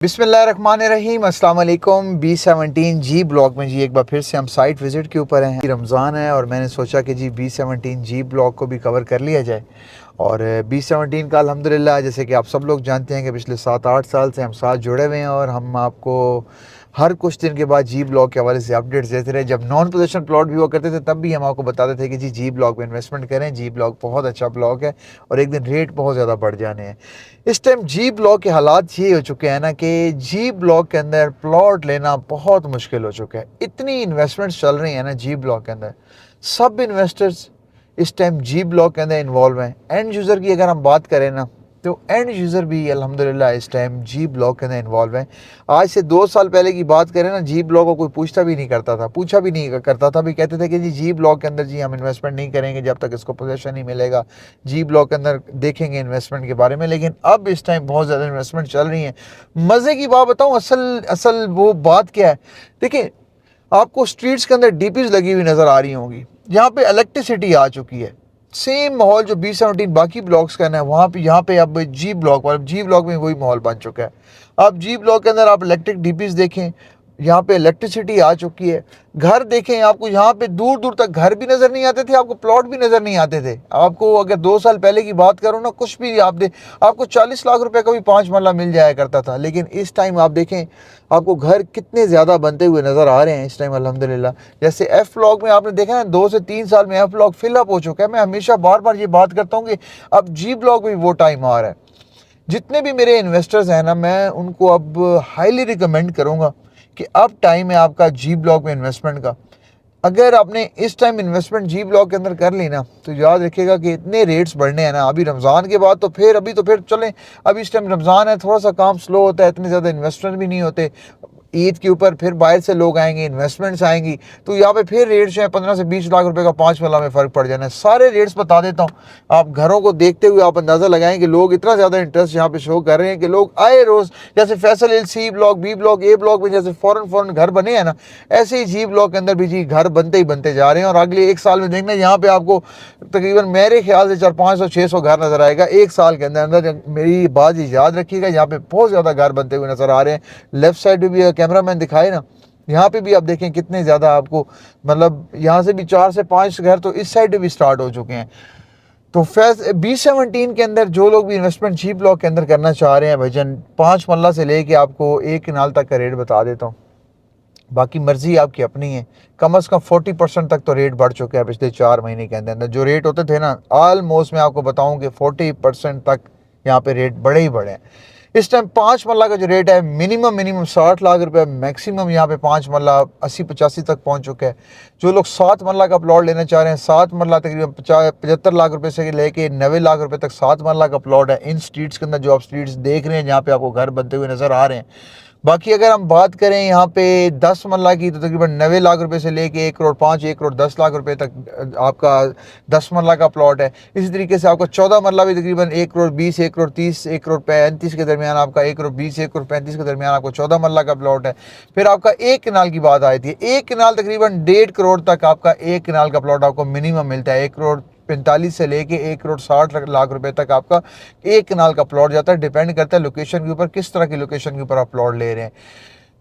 بسم اللہ الرحمن الرحیم، السلام علیکم۔ B17G بلاک میں ایک بار پھر سے ہم سائٹ وزٹ کے اوپر ہیں۔ رمضان ہے اور میں نے سوچا کہ B17G بلاک کو بھی کور کر لیا جائے۔ اور B17 کا الحمدللہ جیسے کہ آپ سب لوگ جانتے ہیں کہ پچھلے 7-8 سال سے ہم ساتھ جڑے ہوئے ہیں اور ہم آپ کو ہر کچھ دن کے بعد بلاک کے حوالے سے اپڈیٹس دیتے رہے۔ جب نان پوزیشن پلاٹ بھی ہوا کرتے تھے تب بھی ہم آپ کو بتاتے تھے کہ جی بلاک میں انویسٹمنٹ کریں، بلاک بہت اچھا بلاک ہے اور ایک دن ریٹ بہت زیادہ بڑھ جانے ہیں۔ اس ٹائم بلاک کے حالات یہ ہو چکے ہیں نا کہ بلاک کے اندر پلاٹ لینا بہت مشکل ہو چکا ہے۔ اتنی انویسٹمنٹس چل رہی ہیں نا بلاک کے اندر، سب انویسٹرز اس ٹائم بلاک کے اندر انوالو ہیں۔ اینڈ یوزر کی اگر ہم بات کریں نا تو اینڈ یوزر بھی الحمدللہ اس ٹائم بلاک کے اندر انوالو ہیں۔ آج سے 2 سال پہلے کی بات کریں نا بلاک کو کوئی پوچھا بھی نہیں کرتا تھا بھی کہتے تھے کہ جی بلاک کے اندر ہم انویسٹمنٹ نہیں کریں گے جب تک اس کو پوزیشن نہیں ملے گا، بلاک کے اندر دیکھیں گے انویسٹمنٹ کے بارے میں۔ لیکن اب اس ٹائم بہت زیادہ انویسٹمنٹ چل رہی ہیں۔ مزے کی بات بتاؤں، اصل وہ بات کیا ہے، دیکھیں آپ کو اسٹریٹس کے اندر ڈی پیز لگی ہوئی نظر آ رہی ہوں گی، یہاں پہ الیکٹریسٹی آ چکی ہے۔ سیم ماحول جو B17 باقی بلاکس کا ہے وہاں پہ یہاں پہ اب بلاک میں وہی ماحول بن چکا ہے۔ اب بلاک کے اندر آپ الیکٹرک ڈی پیز دیکھیں، یہاں پہ الیکٹریسٹی آ چکی ہے۔ گھر دیکھیں، آپ کو یہاں پہ دور دور تک گھر بھی نظر نہیں آتے تھے، آپ کو پلاٹ بھی نظر نہیں آتے تھے۔ آپ کو اگر 2 سال پہلے کی بات کروں نا، کچھ بھی آپ کو 40 لاکھ روپے کا بھی 5 مرلہ مل جایا کرتا تھا۔ لیکن اس ٹائم آپ دیکھیں آپ کو گھر کتنے زیادہ بنتے ہوئے نظر آ رہے ہیں اس ٹائم الحمدللہ۔ جیسے ایف بلاک میں آپ نے دیکھا نا 2 سے 3 سال میں ایف بلاک فل اپ ہو چکا ہے۔ میں ہمیشہ بار یہ بات کرتا ہوں کہ اب بلاک میں وہ ٹائم آ رہا ہے۔ جتنے بھی میرے انویسٹرز ہیں نا، میں ان کو اب ہائیلی ریکمینڈ کروں گا کہ اب ٹائم ہے آپ کا بلاک میں انویسٹمنٹ کا۔ اگر آپ نے اس ٹائم انویسٹمنٹ بلاک کے اندر کر لی نا تو یاد رکھیے گا کہ اتنے ریٹس بڑھنے ہیں نا ابھی رمضان کے بعد، تو پھر چلیں، ابھی اس ٹائم رمضان ہے، تھوڑا سا کام سلو ہوتا ہے، اتنے زیادہ انویسٹر بھی نہیں ہوتے۔ عید کے اوپر پھر باہر سے لوگ آئیں گے، انویسٹمنٹس آئیں گی، تو یہاں پہ پھر ریٹس جو ہیں 15 سے 20 لاکھ روپے کا 5 مرلہ میں فرق پڑ جانا ہے۔ سارے ریٹس بتا دیتا ہوں، آپ گھروں کو دیکھتے ہوئے آپ اندازہ لگائیں کہ لوگ اتنا زیادہ انٹرسٹ یہاں پہ شو کر رہے ہیں کہ لوگ آئے روز، جیسے فیصل سی بلاک، بلاک، بلاک میں جیسے فوراً گھر بنے ہیں نا، ایسے ہی بلاک کے اندر بھی گھر بنتے ہی بنتے جا رہے ہیں۔ اور اگلے 1 سال میں دیکھنا یہاں پہ آپ کو تقریباً میرے خیال سے 400-500-600 گھر نظر آئے گا 1 سال کے اندر۔ میری بات یاد رکھیے گا، یہاں پہ بہت زیادہ گھر بنتے ہوئے نظر آ رہے ہیں۔ لیفٹ سائڈ پہ بھی کیمرہ مین دکھائے نا، یہاں پہ بھی آپ دیکھیں کتنے زیادہ آپ کو، مطلب یہاں سے بھی 4 سے 5 گھر تو اس سائڈ پہ بھی سٹارٹ ہو چکے ہیں۔ تو B17 کے اندر جو لوگ بھی انویسٹمنٹ بلاک کے اندر کرنا چاہ رہے ہیں بھائی جان، 5 مرلہ سے لے کے آپ کو 1 کنال تک کا ریٹ بتا دیتا ہوں، باقی مرضی آپ کی اپنی ہے۔ کم از کم 40% تک تو ریٹ بڑھ چکے ہیں پچھلے 4 مہینے کے اندر۔ جو ریٹ ہوتے تھے نا آلموسٹ میں آپ کو بتاؤں کہ 40% تک یہاں پہ ریٹ بڑے ہی بڑے ہیں۔ اس ٹائم 5 مرلہ کا جو ریٹ ہے منیمم 60 لاکھ روپے، میکسیمم یہاں پہ 5 مرلہ 80-85 تک پہنچ چکا ہے۔ جو لوگ 7 مرلہ کا پلاٹ لینا چاہ رہے ہیں، 7 مرلہ تقریباً 75 لاکھ روپے سے لے کے 90 لاکھ روپے تک 7 مرلہ کا پلاٹ ہے ان سٹریٹس کے اندر جو آپ سٹریٹس دیکھ رہے ہیں جہاں پہ آپ کو گھر بنتے ہوئے نظر آ رہے ہیں۔ باقی اگر ہم بات کریں یہاں پہ 10 مرلہ کی تو تقریباً 90 لاکھ روپے سے لے کے 1 کروڑ 5، 1 کروڑ 10 لاکھ روپے تک آپ کا 10 مرلہ کا پلاٹ ہے۔ اسی طریقے سے آپ کا 14 مرلہ بھی تقریباً 1 کروڑ 20، 1 کروڑ 30، 1 کروڑ 35 کے درمیان آپ کا 1 کروڑ 20، 1 کروڑ 35 کے درمیان آپ کو 14 مرلہ کا پلاٹ ہے۔ پھر آپ کا 1 کنال کی بات آئی تھی، 1 کنال تقریباً 1.5 کروڑ تک آپ کا 1 کنال کا پلاٹ آپ کو منیمم ملتا ہے۔ 1 کروڑ 45 سے لے کے 1 کروڑ 60 لاکھ روپے تک آپ کا 1 کنال کا پلاٹ جاتا ہے۔ ڈیپینڈ کرتا ہے لوکیشن کے اوپر، کس طرح کی لوکیشن کے اوپر آپ پلاٹ لے رہے ہیں۔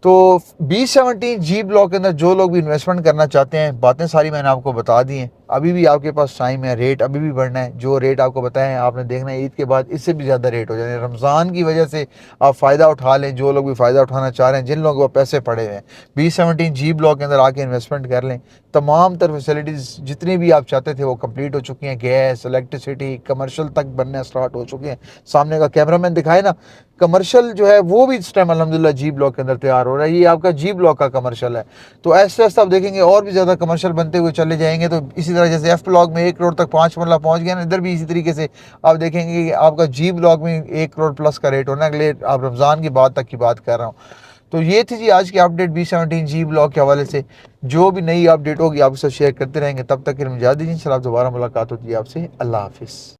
تو B17 بلاک کے اندر جو لوگ بھی انویسٹمنٹ کرنا چاہتے ہیں، باتیں ساری میں نے آپ کو بتا دی ہیں۔ ابھی بھی آپ کے پاس ٹائم ہے، ریٹ ابھی بھی بڑھنا ہے۔ جو ریٹ آپ کو بتائیں آپ نے دیکھنا ہے عید کے بعد اس سے بھی زیادہ ریٹ ہو جانے ہیں۔ رمضان کی وجہ سے آپ فائدہ اٹھا لیں، جو لوگ بھی فائدہ اٹھانا چاہ رہے ہیں، جن لوگوں کو پیسے پڑے ہوئے ہیں B17 بلاک کے اندر آ کے انویسٹمنٹ کر لیں۔ تمام تر فیسلٹیز جتنی بھی آپ چاہتے تھے وہ کمپلیٹ ہو چکی ہیں، گیس، الیکٹریسٹی، کمرشل تک بننا سٹارٹ ہو چکے ہیں۔ سامنے کا کیمرہ مین دکھائے نا، کمرشل جو ہے وہ بھی اس ٹائم الحمدللہ بلاک کے اندر تیار ہو رہا ہے۔ یہ آپ کا بلاک کا کمرشل ہے، تو ایسے ایسے آپ دیکھیں گے اور بھی زیادہ کمرشل بنتے ہوئے چلے جائیں گے۔ تو اسی طرح جیسے ایف بلاک میں 1 کروڑ تک 5 مرلہ پہنچ گیا نا، ادھر بھی اسی طریقے سے آپ دیکھیں گے کہ آپ کا بلاک میں 1 کروڑ پلس کا ریٹ ہونا ہے اگلے، آپ رمضان کی بات تک کی بات کر رہا ہوں۔ تو یہ تھی جی آج کی اپڈیٹ B17 بلاک کے حوالے سے۔ جو بھی نئی اپڈیٹ ہوگی آپ اسے شیئر کرتے رہیں گے، تب تک کے لیے اجازت دیجیے، انشاءاللہ دوبارہ ملاقات ہوتی ہے آپ سے۔ اللہ حافظ۔